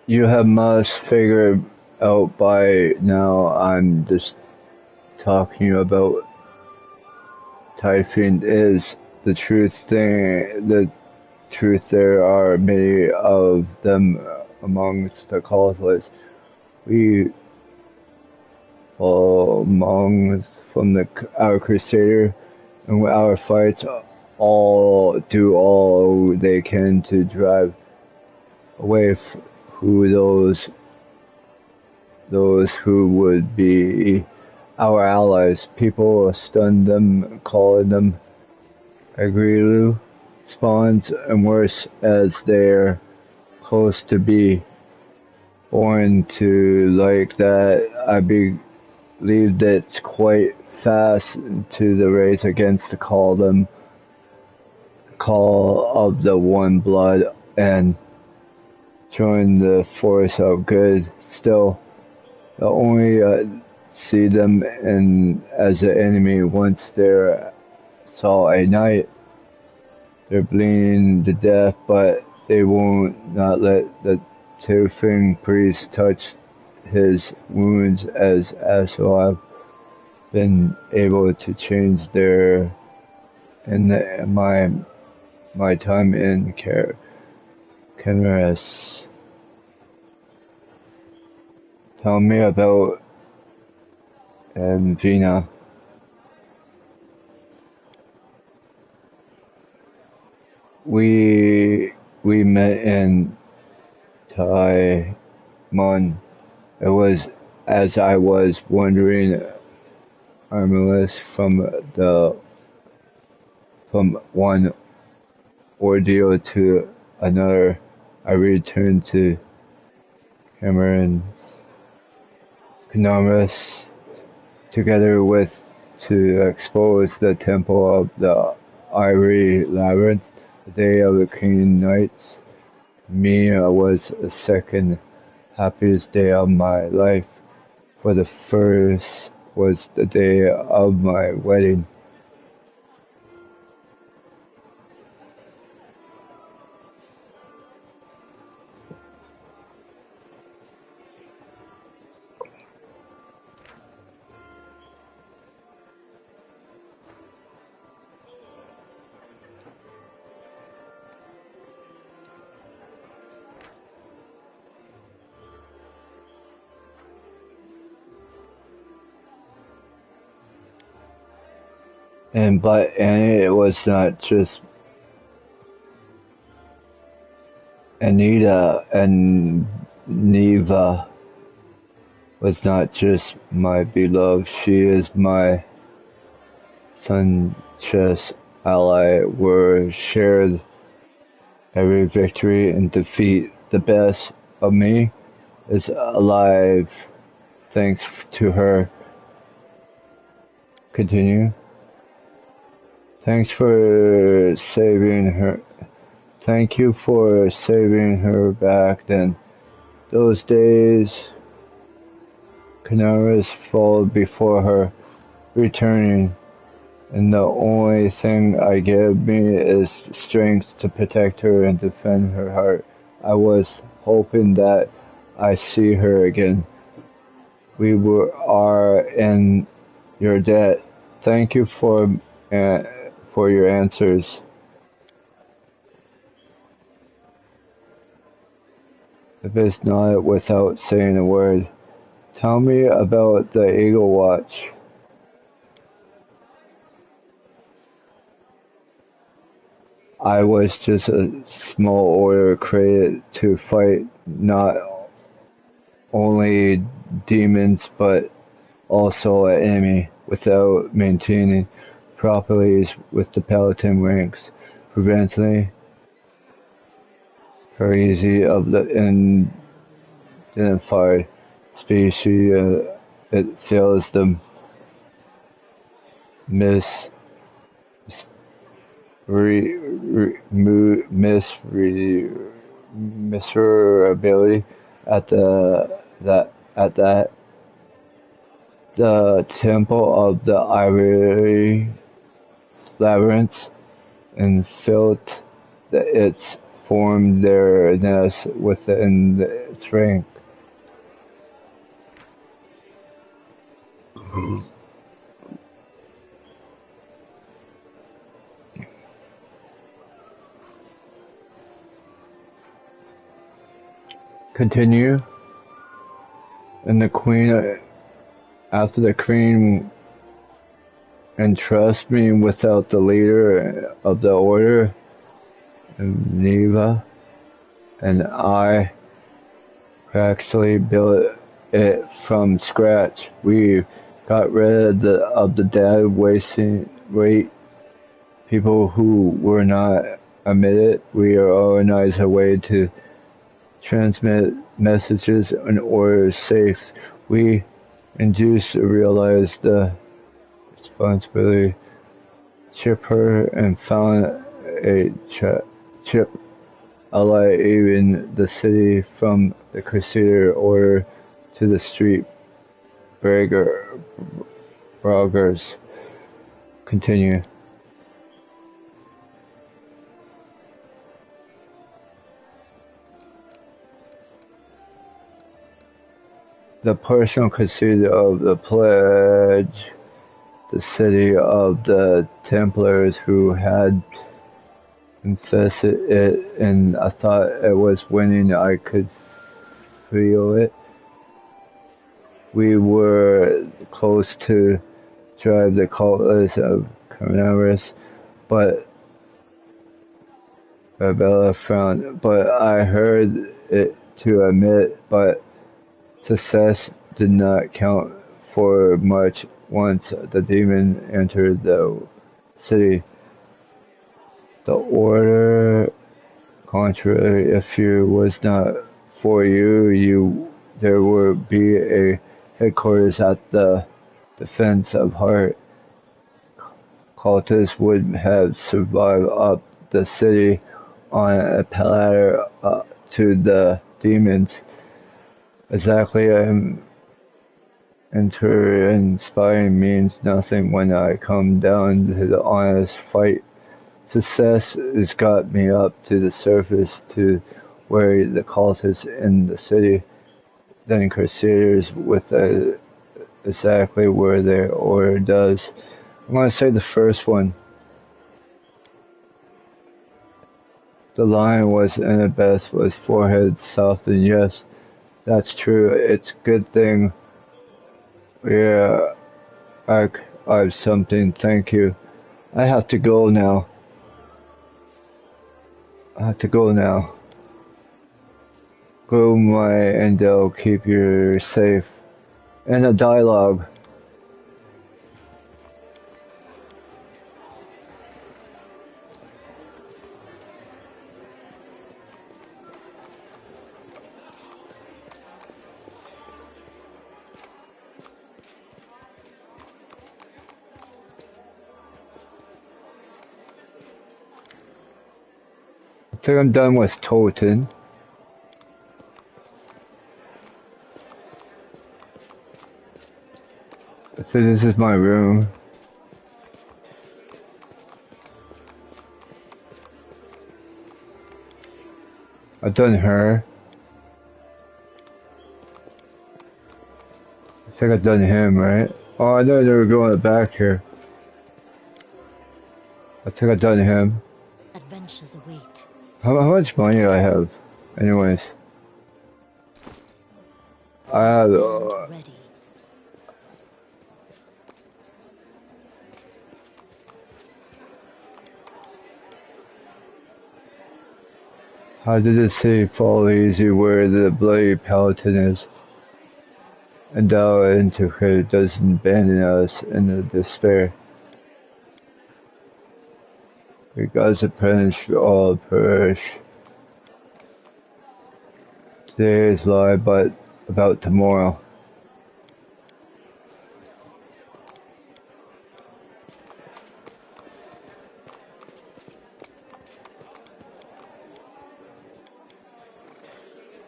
You have must figure out by now I'm just talking about typhoon is the truth there are many of them amongst the causeless. We fall among from our crusader and our fights all do all they can to drive away who those who would be our allies. People stun them, calling them agrilu spawns and worse as they're close to be born to like that. I believe that's quite fast to the race against the call of the one blood and join the force of good. Still, the only see them as an enemy once they saw a knight. They're bleeding to death, but they won't not let the Tiefling priest touch his wounds as Asshole have been able to change their in my time in Kenris. Tell me about Vina. We met in Taimon. It was as I was wandering armless from one ordeal to another. I returned to Cameron Canaris together with to expose the temple of the Ivory Labyrinth. The day of the King Knights. Me was the second happiest day of my life, for the first was the day of my wedding. And it was not just Anita and Neva was not just my beloved, she is my son's ally. We shared every victory and defeat. The best of me is alive thanks to her. Continue. Thanks for saving her. Thank you for saving her back then. Those days, Canaris followed before her, returning, and the only thing I give me is strength to protect her and defend her heart. I was hoping that I see her again. We are in your debt. Thank you for your answers. If it's not without saying a word, tell me about the Eagle Watch. I was just a small order created to fight not only demons but also an enemy without maintaining properly with the Paladin ranks, preventing crazy of the identified species. It fails them miserability at the temple of the Ivory Labyrinth and felt its formed their nest within its rank. Continue, and the queen, after the queen entrusts me without the leader of the order, Neva, and I actually built it from scratch. We got rid of the dead weight people who were not admitted. We organized a way to transmit messages and orders safe. We induced realized the responsibility, chip her, and found a chip ally even the city from the Crusader Order to the street braggers. Continue. The personal Crusader of the pledge, the city of the Templars who had infested it, and I thought it was winning. I could feel it. We were close to drive the cultists of coronavirus, but Rebella frowned. But I heard it to admit, but success did not count for much once the demon entered the city. The order, contrary, if it was not for you, there would be a headquarters at the defense of Heart. Cultists would have survived up the city on a platter to the demons. Exactly, inspiring means nothing when I come down to the honest fight. Success has got me up to the surface to where the cultists in the city, then Crusaders with exactly where their order does. I'm going to say the first one. The lion was Annabeth with forehead softened. Yes, that's true. It's a good thing. Yeah, I've something. Thank you. I have to go now. Go, my and they'll keep you safe. And a dialogue. I think I'm done with Toten. So this is my room. I've done her. I think I've done him, right? Oh, I know they were going back here. I think I've done him. Adventures await. How much money do I have? Anyways. I have... ready. How did it say fall easy where the bloody paladin is? And thou into her doesn't abandon us in the despair. Because the punish all perish. Today is lie, but about tomorrow.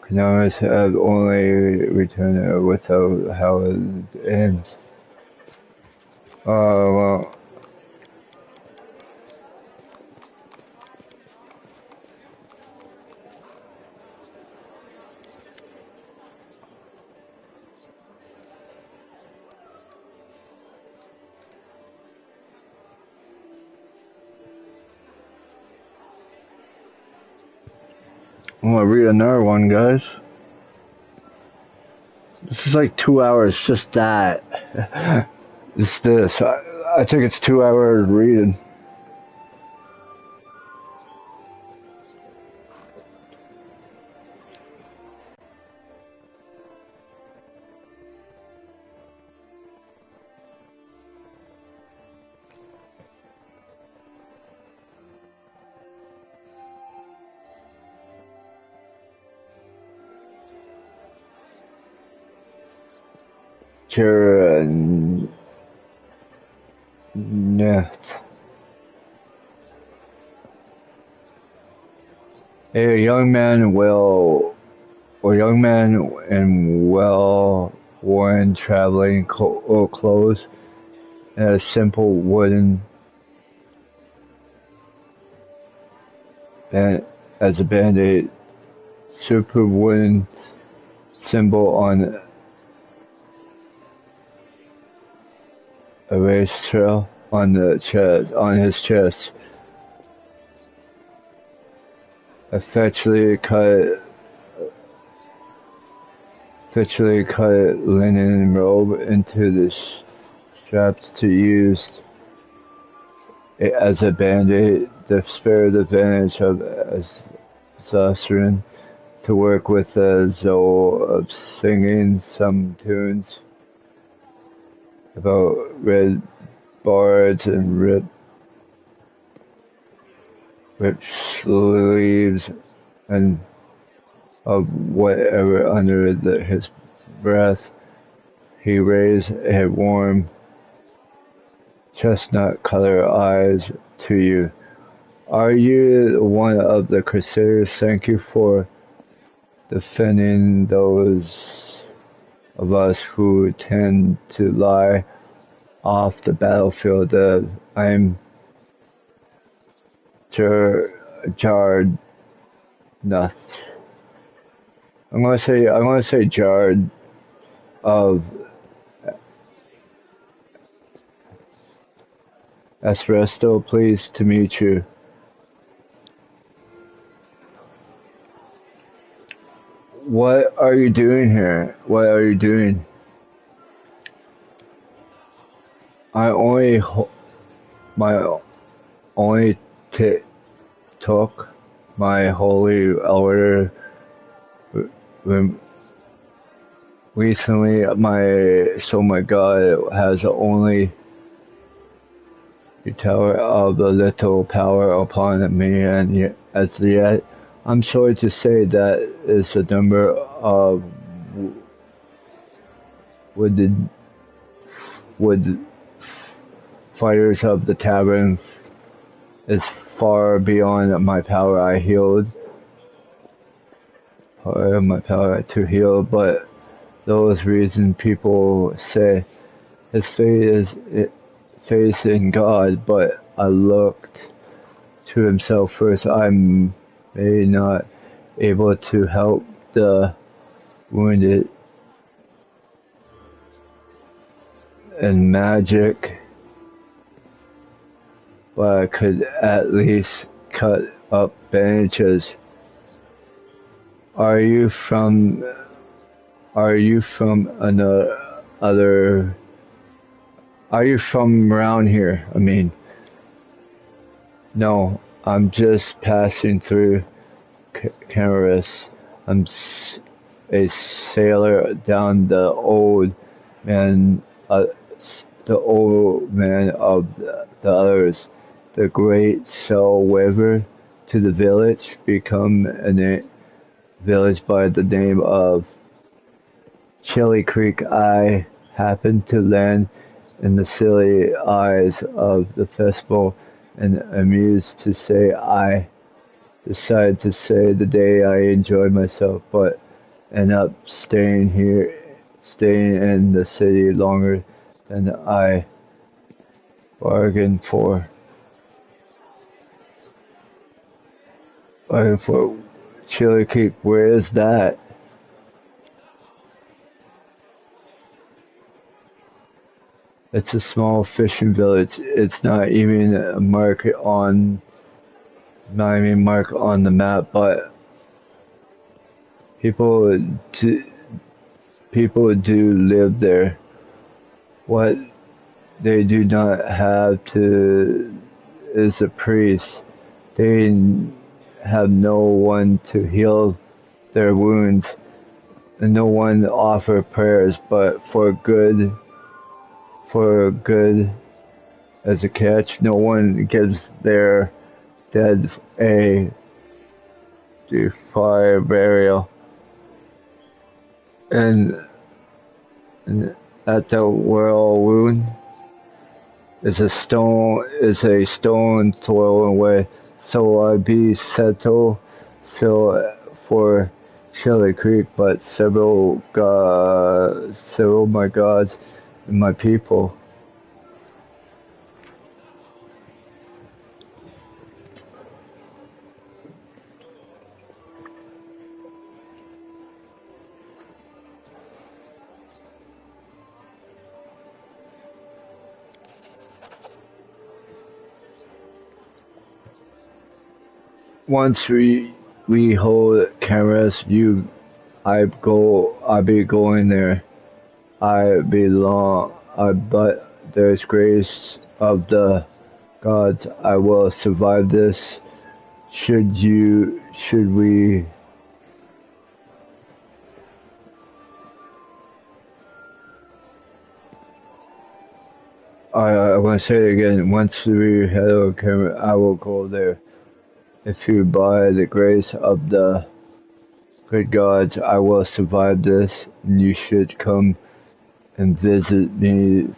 Canaris have only returned without how it ends. Well. I'm gonna read another one, guys. This is like 2 hours, just that. It's this. I think it's 2 hours reading. Yeah. A young man in well-worn traveling clothes and a simple wooden and as a band-aid, super wooden symbol on a race trail on his chest. A freshly cut linen robe into the straps to use it as a band-aid. The spared advantage of Sassurin to work with the Zoe of singing some tunes about red bards and ripped sleeves and of whatever under his breath. He raised a warm chestnut color eyes to you. Are you one of the Crusaders? Thank you for defending those of us who tend to lie off the battlefield. I'm Jard Nuth. I'm gonna say Jard of Espresso. Pleased to meet you. What are you doing here? What are you doing? My only took my holy order recently. My God has only the tower of the little power upon me, and yet, as yet, I'm sorry to say that is the number of would fighters of the tavern is far beyond my power. I healed my power to heal, but those reasons people say his faith in God, but I looked to himself first. I may not able to help the wounded and magic, but I could at least cut up bandages. Are you from another other? Are you from around here? I mean, no, I'm just passing through Canaris. I'm a sailor down the old man of the others. The great sail river to the village, become a village by the name of Chili Creek. I happened to land in the silly eyes of the festival and amused to say I decided to say the day I enjoyed myself, but end up staying in the city longer than I bargained for. Chili Creek, where is that? It's a small fishing village. It's not even marked on the map, but People do, people do live there. What they do not have to is a priest. They have no one to heal their wounds, and no one to offer prayers, but for good as a catch, no one gives their dead a fire burial. And, and at the royal wound is a stone thrown away. So I be settled so for Shelly Creek, but several my gods and my people. Once we hold cameras, I be going there. I belong. But there's grace of the gods. I will survive this. Should we? I want to say it again. Once we head over camera, I will go there. If you by the grace of the good gods, I will survive this, and you should come and visit me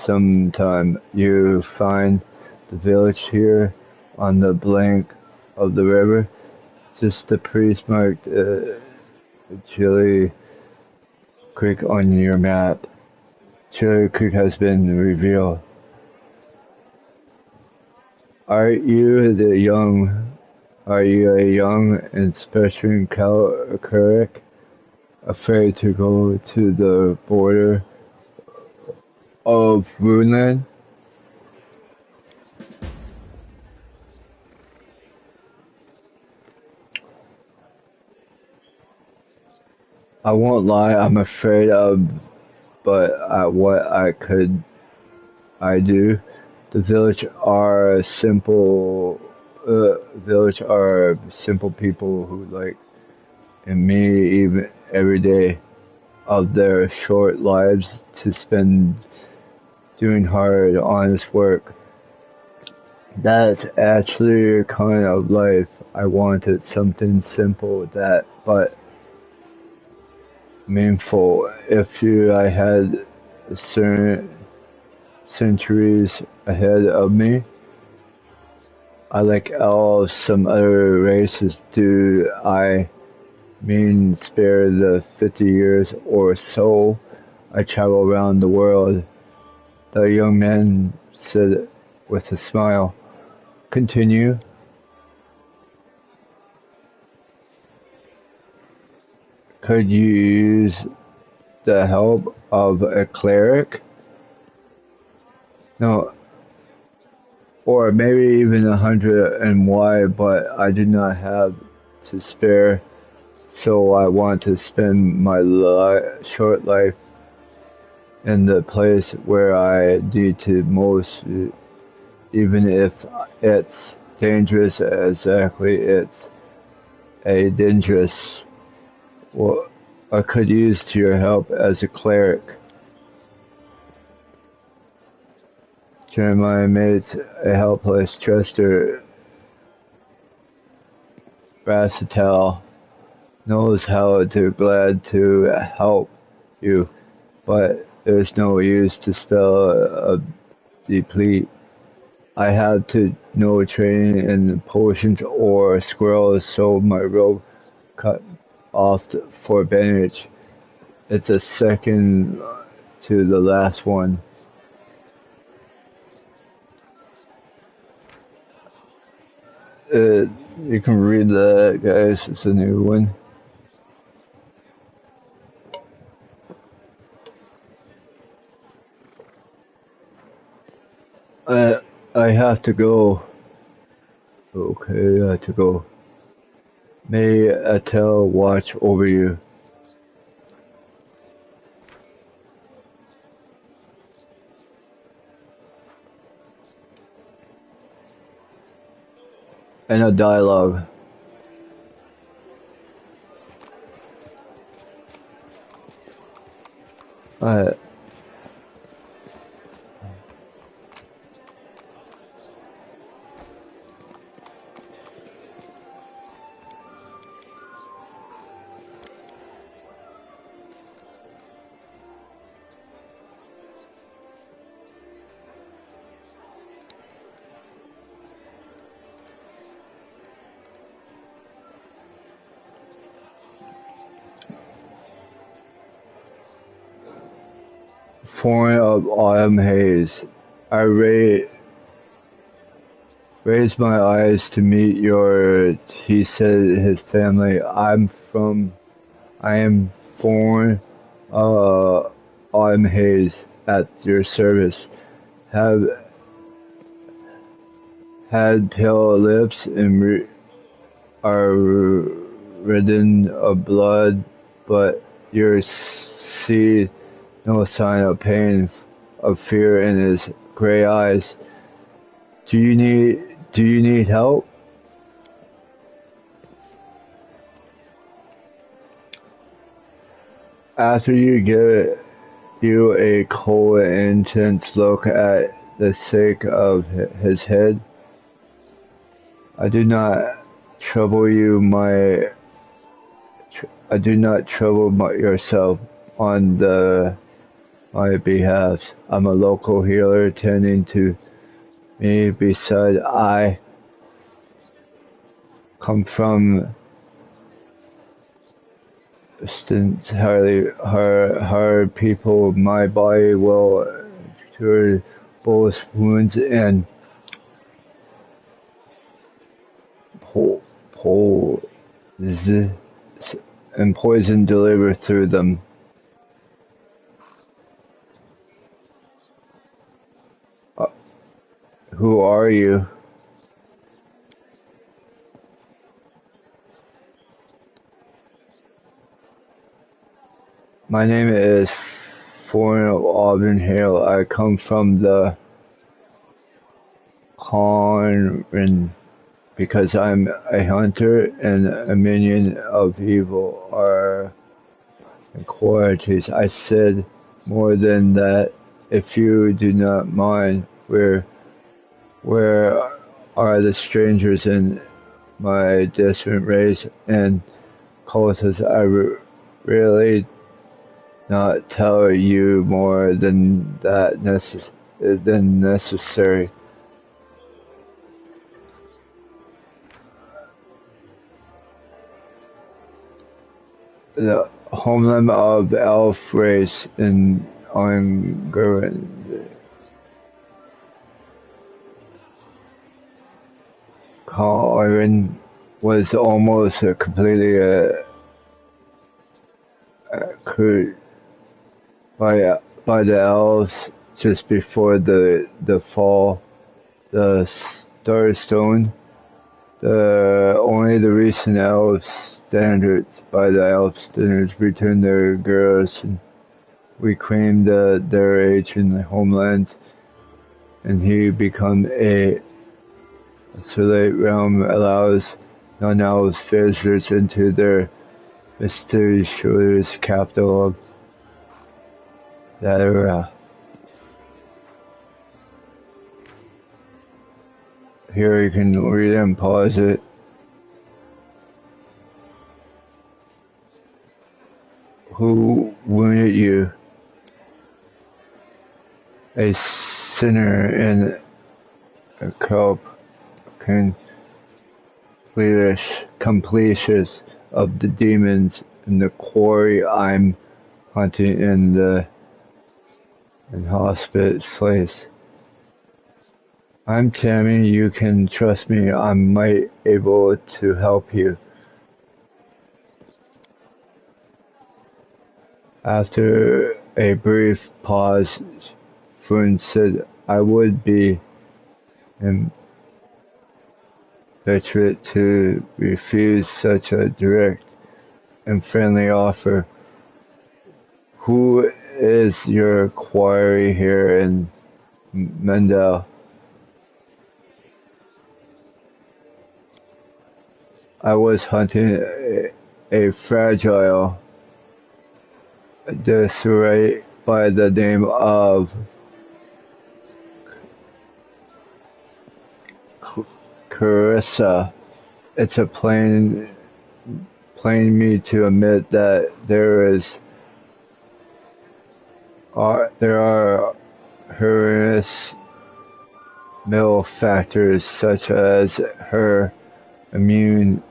sometime. You find the village here on the bank of the river. Just the priest marked Chili Creek on your map. Chili Creek has been revealed. Are you a young and special cleric, afraid to go to the border of Runeland? I won't lie, I'm afraid of, but what I do. The village are simple people who like, and me even every day of their short lives to spend doing hard, honest work. That's actually a kind of life I wanted, something simple but meaningful. I had certain centuries ahead of me, I like all of some other races do. I mean spare the 50 years or so I travel around the world, the young man said with a smile. Continue. Could you use the help of a cleric? No, or maybe even 100 and why, but I do not have to spare, so I want to spend my short life in the place where I need to most, even if it's dangerous. Exactly, it's a dangerous. Well, I could use to your help as a cleric. Jeremiah made a helpless Chester Brassitel knows how to glad to help you, but there's no use to spell a deplete. I have to no training in potions or squirrels, so my robe cut off for bandage. It's a second to the last one. You can read that, guys. It's a new one. I have to go. Okay, I have to go. May Atel watch over you. And a dialogue. Uh, Foreign of autumn haze. I raised my eyes to meet your, he said his family. I am foreign autumn haze at your service. Have had pale lips and are reddened of blood, but you see no sign of pain, of fear in his gray eyes. Do you need help? After you give you a cold and intense look at the sake of his head, I do not trouble yourself on my behalf. I'm a local healer tending to me. Besides, I come from entirely hard people. My body will cure both wounds and poison delivered through them. Who are you? My name is Foreign of Auburn Hill. I come from the Conran because I'm a hunter and a minion of evil are qualities. I said more than that. If you do not mind, where are the strangers in my distant race and cultists? I really not tell you more than that than necessary. The homeland of the elf race in Ungaran. Colin was almost completely crushed by the elves just before the fall. The Starstone. Only the recent elf standards returned their girls and reclaimed their ancient homeland, and he become a Solate realm allows non-elves visitors into their mysterious capital of that era. Here you can read and pause it. Who wounded you? A sinner and a cope completions of the demons in the quarry I'm hunting in hospice place. I'm Tammy, you can trust me, I might able to help you. After a brief pause, Fern said, I would be Patriot to refuse such a direct and friendly offer. Who is your quarry here in Mendel? I was hunting a fragile Desiree by the name of Carissa. It's a plain me to admit that there are horrendous mill factors such as her immune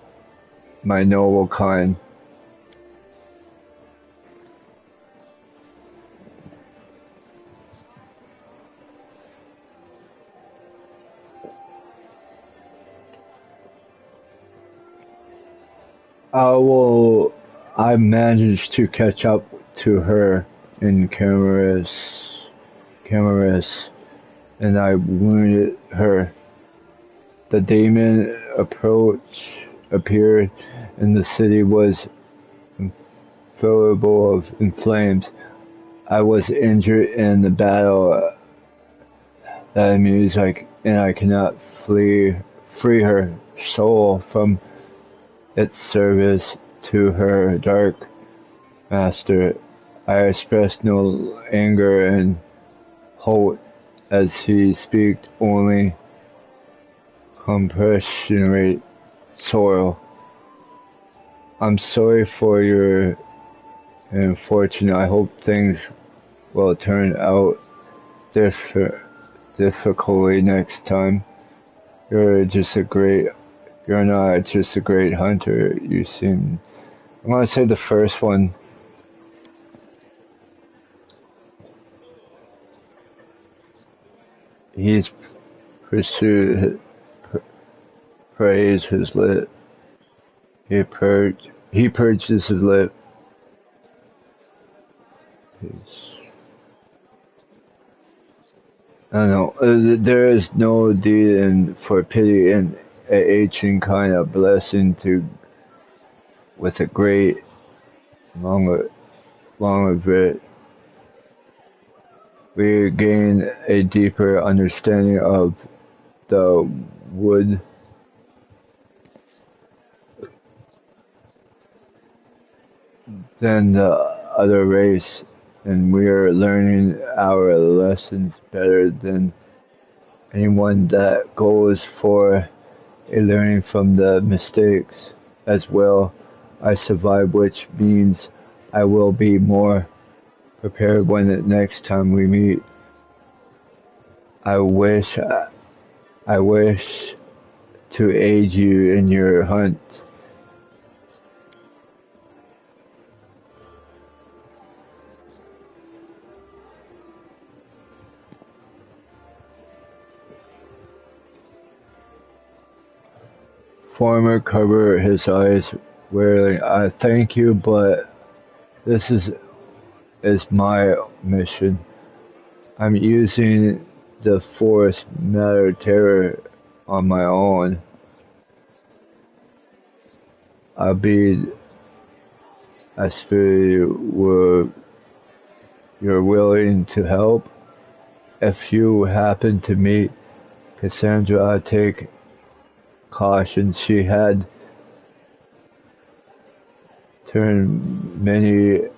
my noble kind. I managed to catch up to her in cameras, and I wounded her. The demon appeared, and the city was fillable in flames. I was injured in the battle that music, and I cannot free her soul from its service to her dark master. I expressed no anger and hope as he speak only compassionate sorrow. I'm sorry for your misfortune. I hope things will turn out difficultly next time. You're not just a great hunter. You seem. I want to say the first one. He's pursued praise his lip. He purges his lip. I don't know. There is no deed for pity and a ancient kind of blessing to with a great long of it. We gain a deeper understanding of the wood than the other race, and we are learning our lessons better than anyone that goes for a learning from the mistakes as well. I survive, which means I will be more prepared when the next time we meet. I wish to aid you in your hunt. Farmer covered his eyes wearily. I thank you, but this is my mission. I'm using the forest matter terror on my own. I'll be as you're willing to help. If you happen to meet Cassandra, I take caution. She had turned many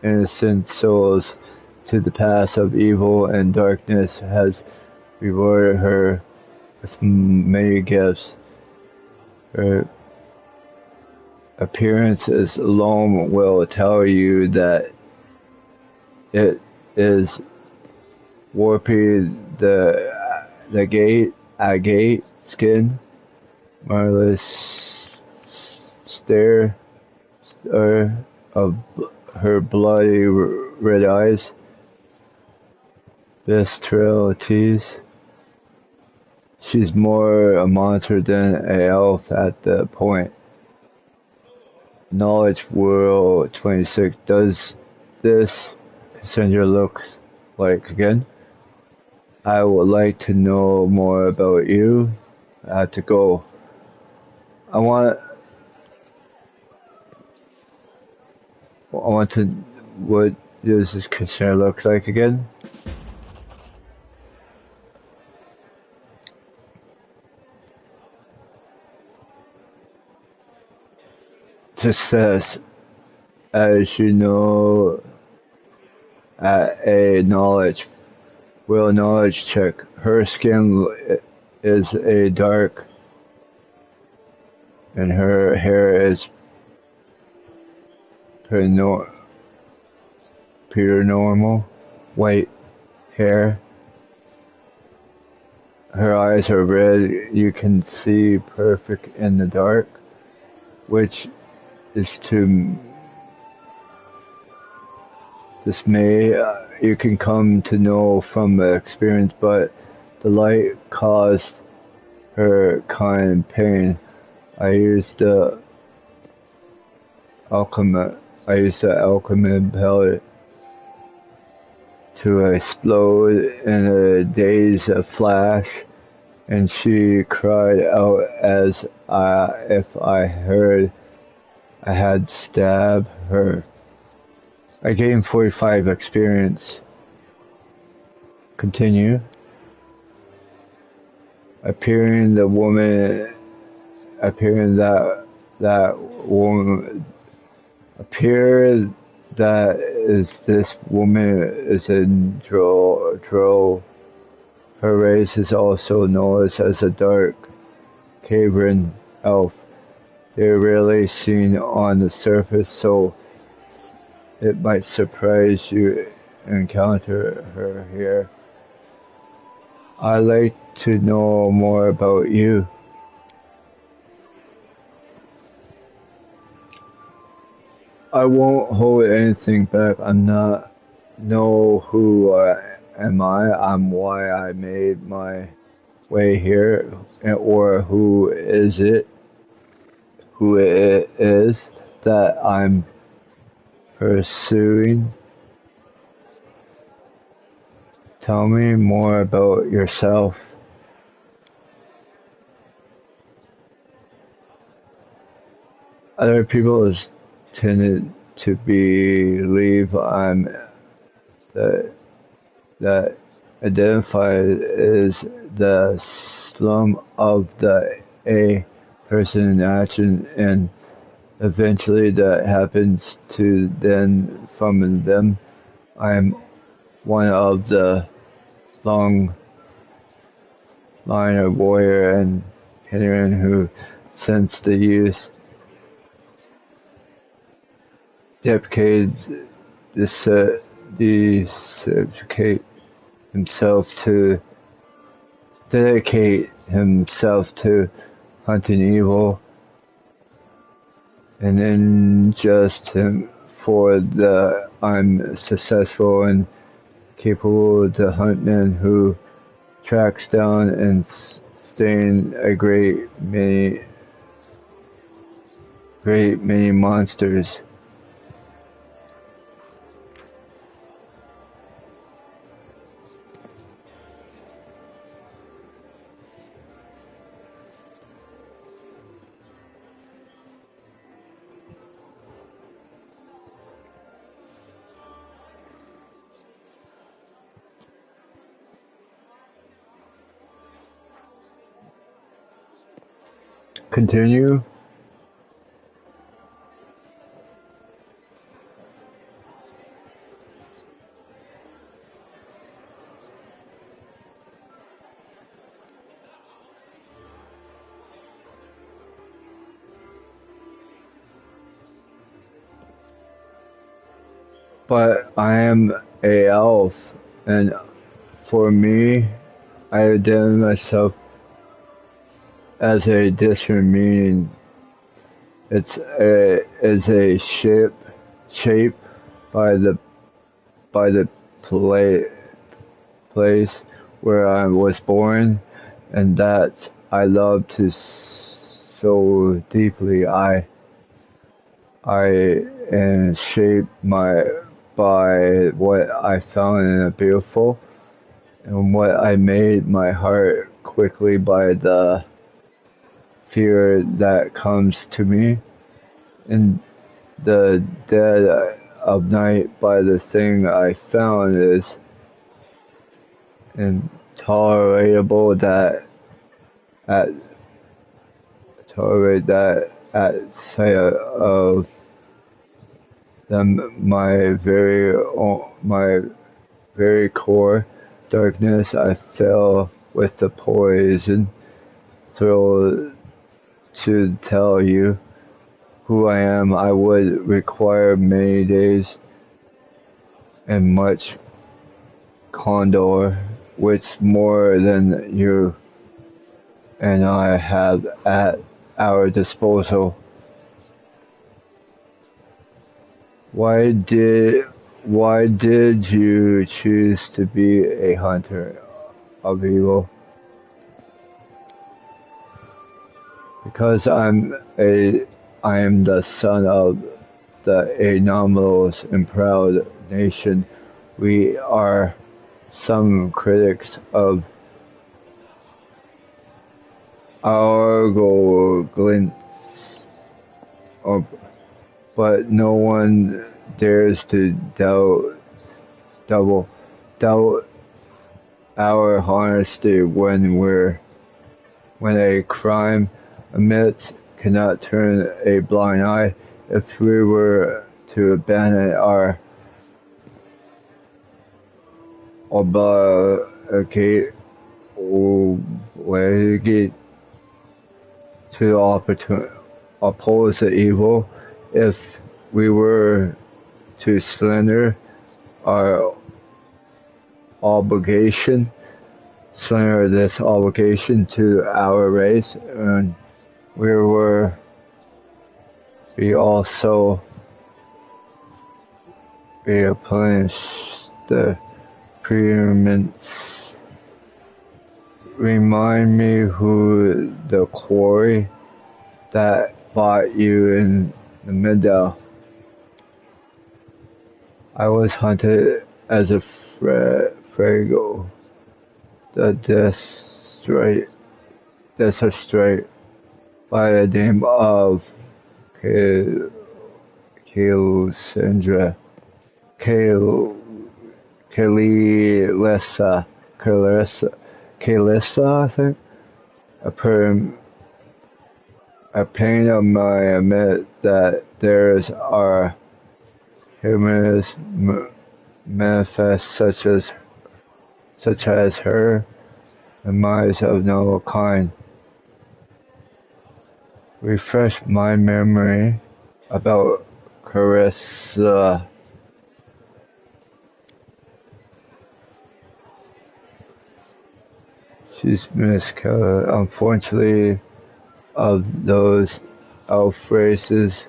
innocent souls to the path of evil, and darkness has rewarded her with many gifts. Her appearances alone will tell you that it is warping the agate skin, marvelous stare of her bloody red eyes, bestialities. She's more a monster than an elf at the point. Knowledge World 26. Does this Cassandra look like again? I would like to know more about you. I have to go. I want to. What does this container look like again? Success, as you know, at a knowledge check. Her skin is a dark, and her hair is pure normal white hair. Her eyes are red. You can see perfect in the dark, which is to dismay. You can come to know from experience, but the light caused her kind pain. I used the alchemy pellet to explode in a daze of flash, and she cried out as if I had stabbed her. I gained 45 experience. Continue. Appearing that woman appear that is this woman is in Drow. Her race is also known as a dark Caverns elf. They're rarely seen on the surface, so it might surprise you encounter her here. I'd like to know more about you. I won't hold anything back. I'm not know who am I. I'm why I made my way here, or who is it that I'm pursuing. Tell me more about yourself. Other people tended to believe I'm that identified as the slum of the A person in action, and eventually that happens to then from them. I'm one of the long line of warrior and veteran who, since the youth, dedicated dedicate himself to hunting evil and injust him for the I'm successful and capable to hunt men who tracks down and stain a great many monsters. Continue. But I am a elf, and for me, I identify myself as a different meaning. It's a shape by the place where I was born, and that I love to so deeply. I am shaped by what I found in a beautiful, and what I made my heart quickly by the fear that comes to me in the dead of night by the thing I found is intolerable that at tolerate that at sight of them my very core darkness I fell with the poison thrill to tell you who I am. I would require many days and much condor, which more than you and I have at our disposal. Why did you choose to be a hunter of evil? Because I am the son of the anomalous and proud nation. We are some critics of our glints, but no one dares to doubt our honesty when a crime admits cannot turn a blind eye. If we were to abandon our obligate to oppose the evil, if we were to surrender our obligation, surrender this obligation to our race, and we also replenish the preeminence. Remind me who the quarry that bought you in the middle. I was hunted as a frago, the destroyed by the name of Kalesandra, Kalissa, I think. A pain of mine admit that there's are humans manifest such as her, and minds of no kind. Refresh my memory about Carissa. She's Miss Keller. Unfortunately, of those elf races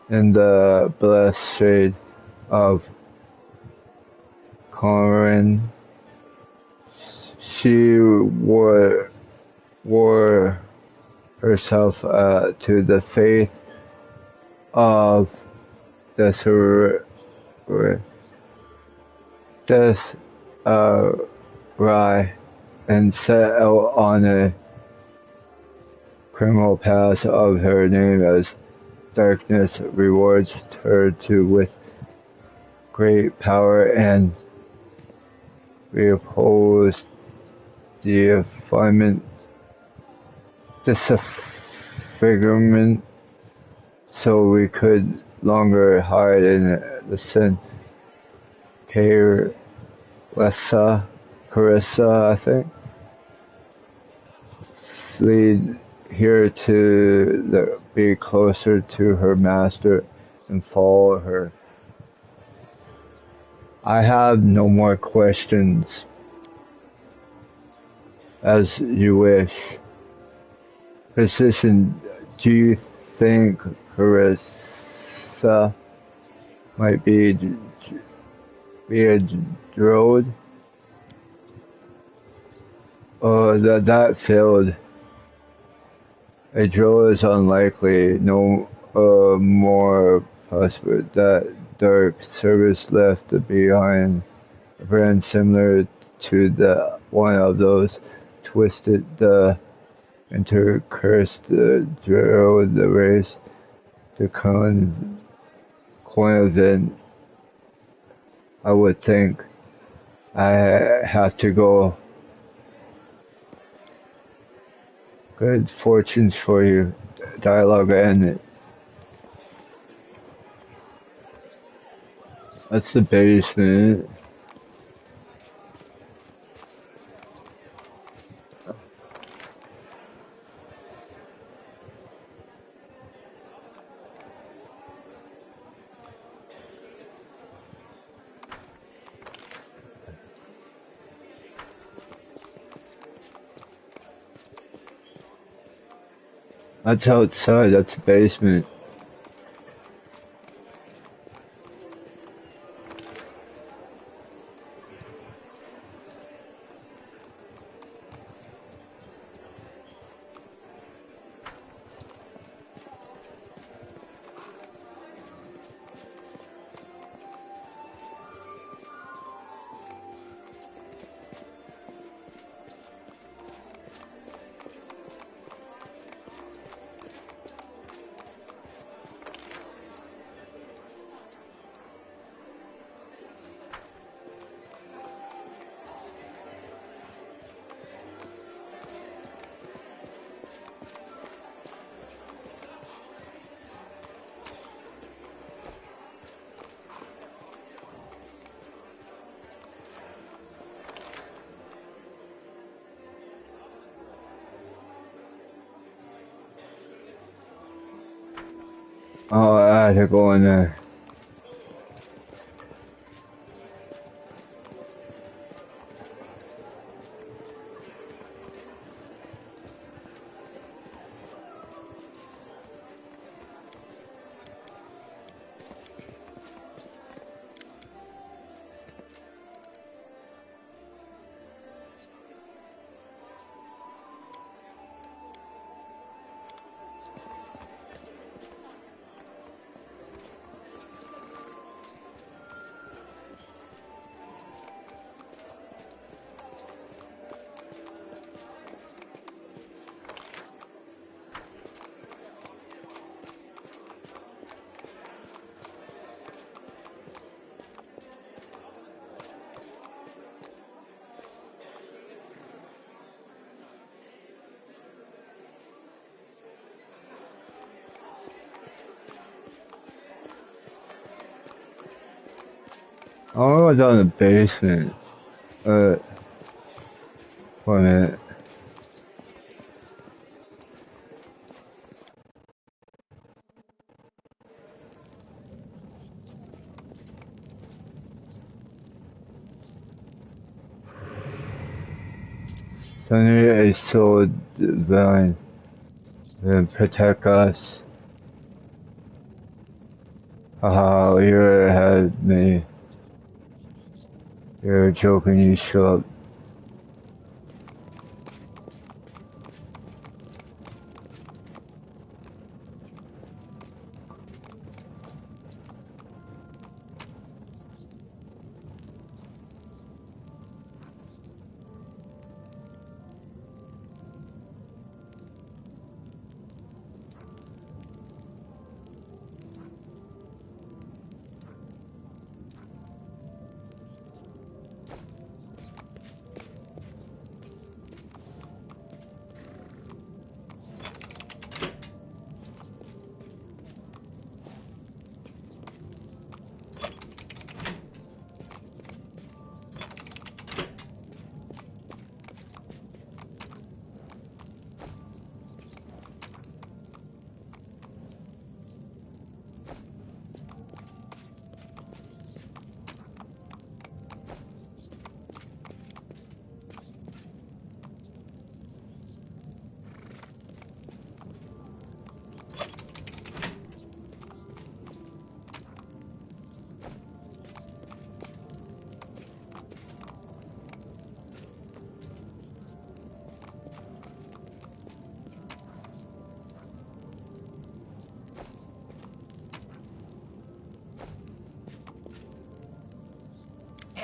in the blessed shade of Corin, she wore herself to the faith of the Rye and set out on a criminal path of her name as darkness rewards her to with great power, and we oppose the disfigurement, so we could longer hide in the sin. Carissa, I think, lead here to be closer to her master and follow her. I have no more questions. As you wish. Physician, do you think Carissa might be a druid? That failed. A druid is unlikely. No more possible. That dark service left behind a brand similar to the one of those twisted the and to curse the drill, the race, the coin of it, I would think I have to go. Good fortunes for you. Dialogue ended. That's the basement. That's outside. That's the basement. Oh, I had to go in there. Oh, I was on the basement. Uh, for a minute. Suddenly a soul divine will protect us. Haha, you had me. You're joking, you show up.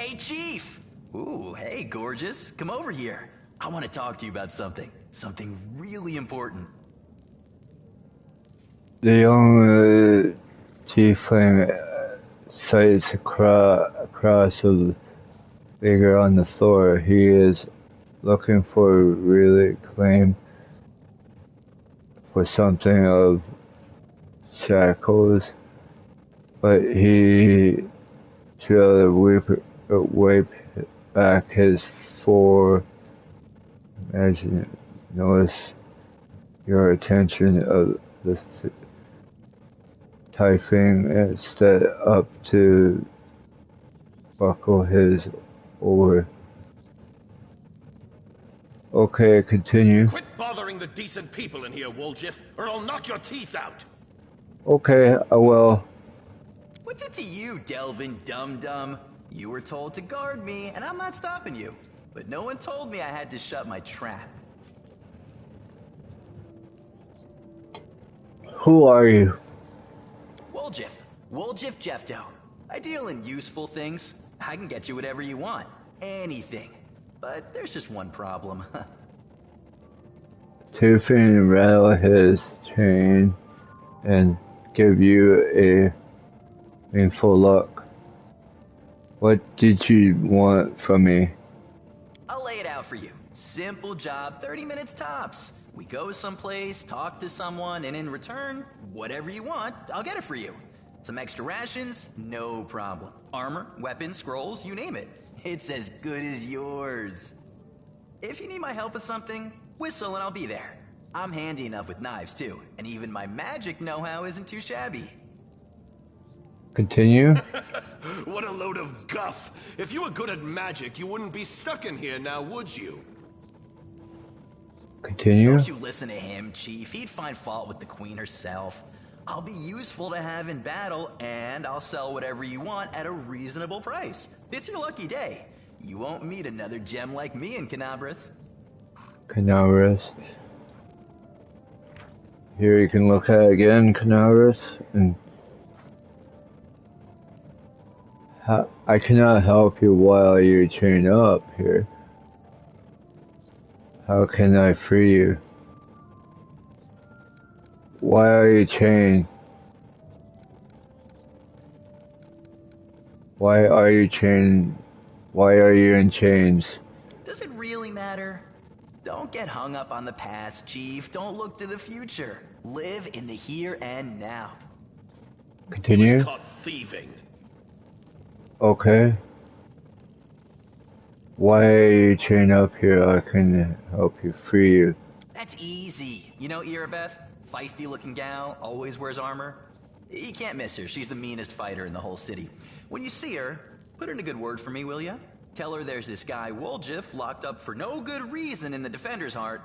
Hey, Chief! Ooh, hey, gorgeous. Come over here. I want to talk to you about something. Something really important. The young tiefling sights across a figure on the floor. He is looking for really claim for something of shackles, but he should wipe back his fore. Imagine, notice your attention of the typing instead up to buckle his over. Okay, continue. Quit bothering the decent people in here, Woljif, or I'll knock your teeth out! Okay, I will. What's it to you, Delvin Dum-Dum? You were told to guard me, and I'm not stopping you. But no one told me I had to shut my trap. Who are you? Woljif. Woljif Jefto. I deal in useful things. I can get you whatever you want. Anything. But there's just one problem. Tiffany rattle his chain and give you a meaningful look. What did you want from me? I'll lay it out for you. Simple job, 30 minutes tops. We go someplace, talk to someone, and in return, whatever you want, I'll get it for you. Some extra rations? No problem. Armor, weapons, scrolls, you name it. It's as good as yours. If you need my help with something, whistle and I'll be there. I'm handy enough with knives too, and even my magic know-how isn't too shabby. Continue. What a load of guff! If you were good at magic, you wouldn't be stuck in here now, would you? Continue. Don't you listen to him, Chief. He'd find fault with the Queen herself. I'll be useful to have in battle, and I'll sell whatever you want at a reasonable price. It's your lucky day. You won't meet another gem like me in Canabras. Canaveras. Here you can look at it again, Canaveras, and I cannot help you while you're chained up here. How can I free you? Why are you chained? Why are you chained? Why are you in chains? Does it really matter? Don't get hung up on the past, Chief. Don't look to the future. Live in the here and now. He Continue. was caught thieving. Okay. Why are you chained up here? I can help you free you. That's easy. You know Irabeth? Feisty looking gal, always wears armor. You can't miss her. She's the meanest fighter in the whole city. When you see her, put in a good word for me, will ya? Tell her there's this guy Woljif locked up for no good reason in the Defender's Heart.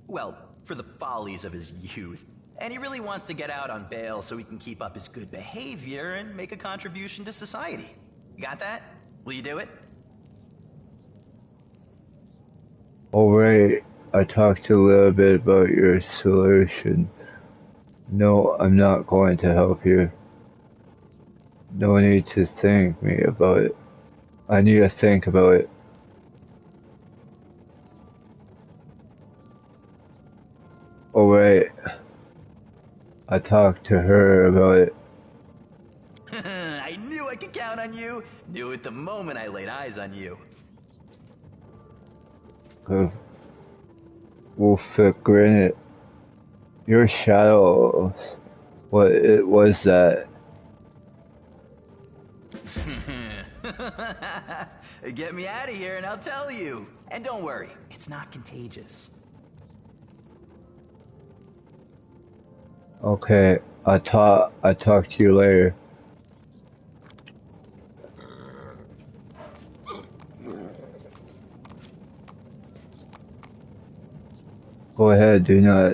Well, for the follies of his youth. And he really wants to get out on bail so he can keep up his good behavior and make a contribution to society. You got that? Will you do it? Alright, I talked a little bit about your solution. No, I'm not going to help you. No need to thank me about it. I need to think about it. Alright, I talked to her about it. I knew I could count on you. Knew it the moment I laid eyes on you. Cause Wolfit granted your shadow. What it was that? Get me out of here and I'll tell you. And don't worry, it's not contagious. Okay, I talk to you later. Go ahead, do not.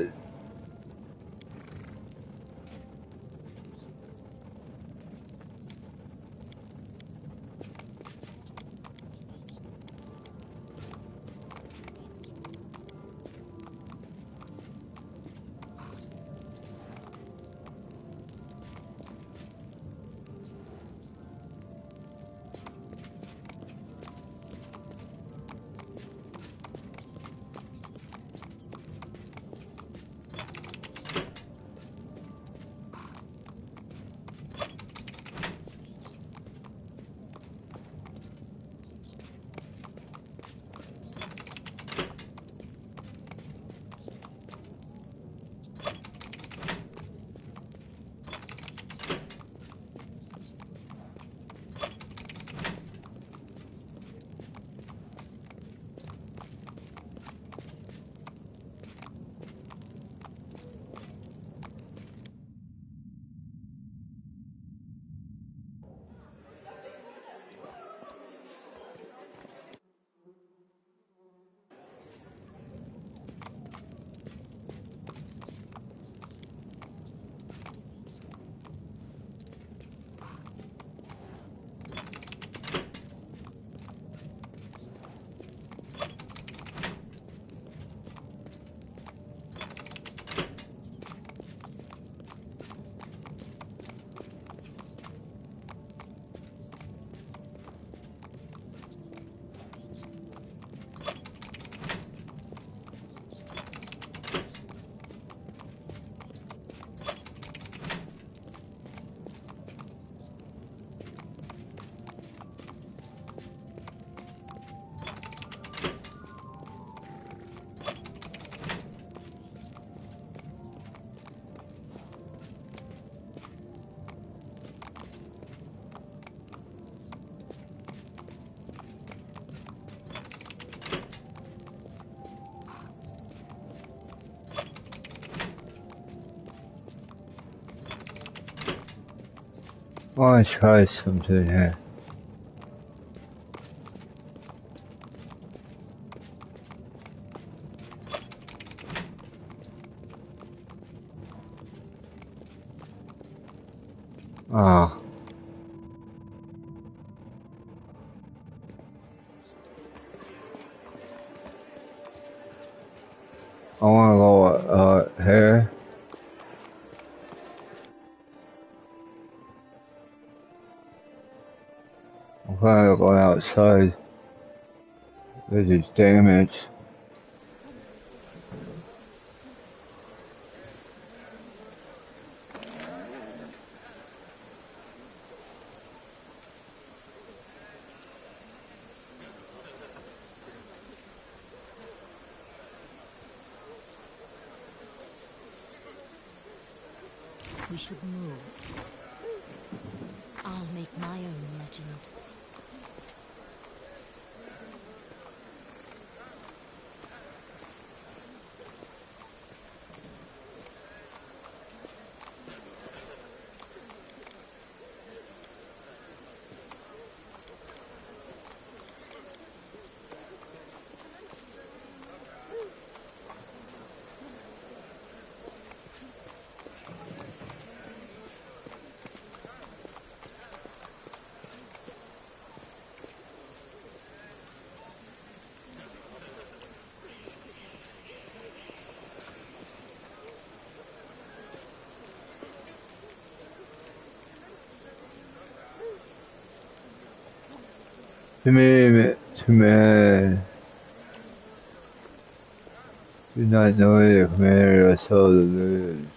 I want to try something here. Ah. I want to go here. I'm trying to go outside. This is damage. We should move. I'll make my own legend. To me, do not know the commander or so the news.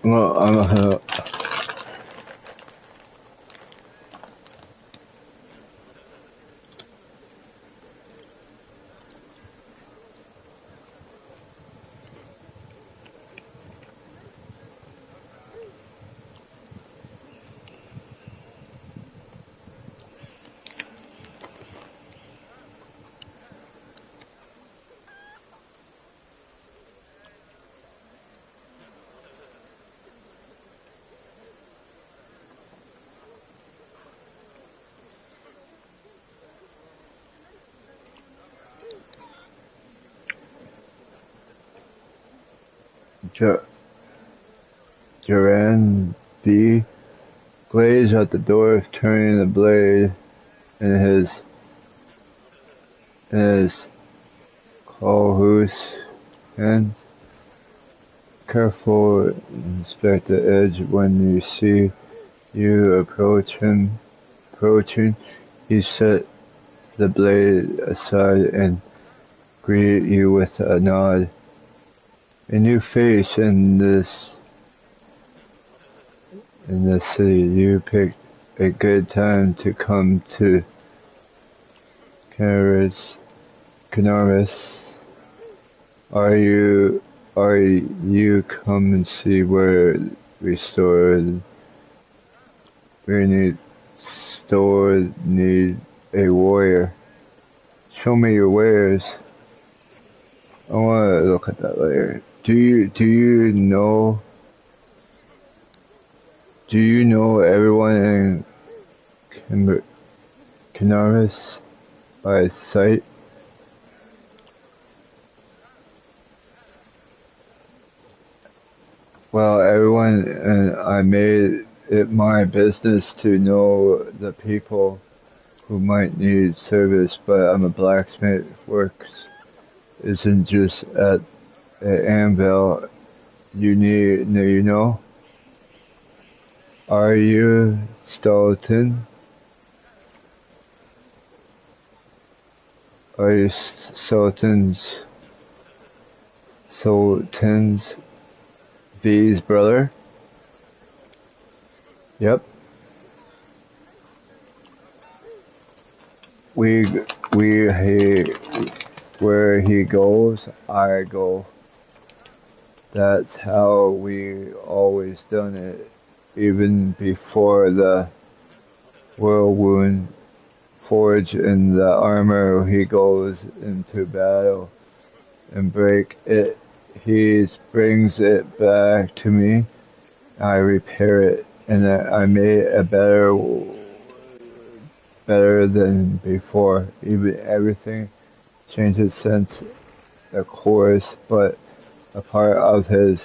Well, Duran B. glazed at the door, turning the blade in his Colhoo's hand. Careful, inspect the edge when you see you approaching. He set the blade aside and greeted you with a nod. A new face in the city. You picked a good time to come to Canaris. Are you come and see where we need a warrior. Show me your wares. I want to look at that later. Do you know everyone in Canaris by sight? Well, everyone, and I made it my business to know the people who might need service, but I'm a blacksmith. Works isn't just at an anvil. You know? Are you Stoughton? Are you Sultan's V's brother? Yep. Where he goes, I go. That's how we always done it, even before the whirlwind forge in the armor. He goes into battle and break it. He brings it back to me. I repair it, and I made it better than before. Even everything changes since the course, but a part of his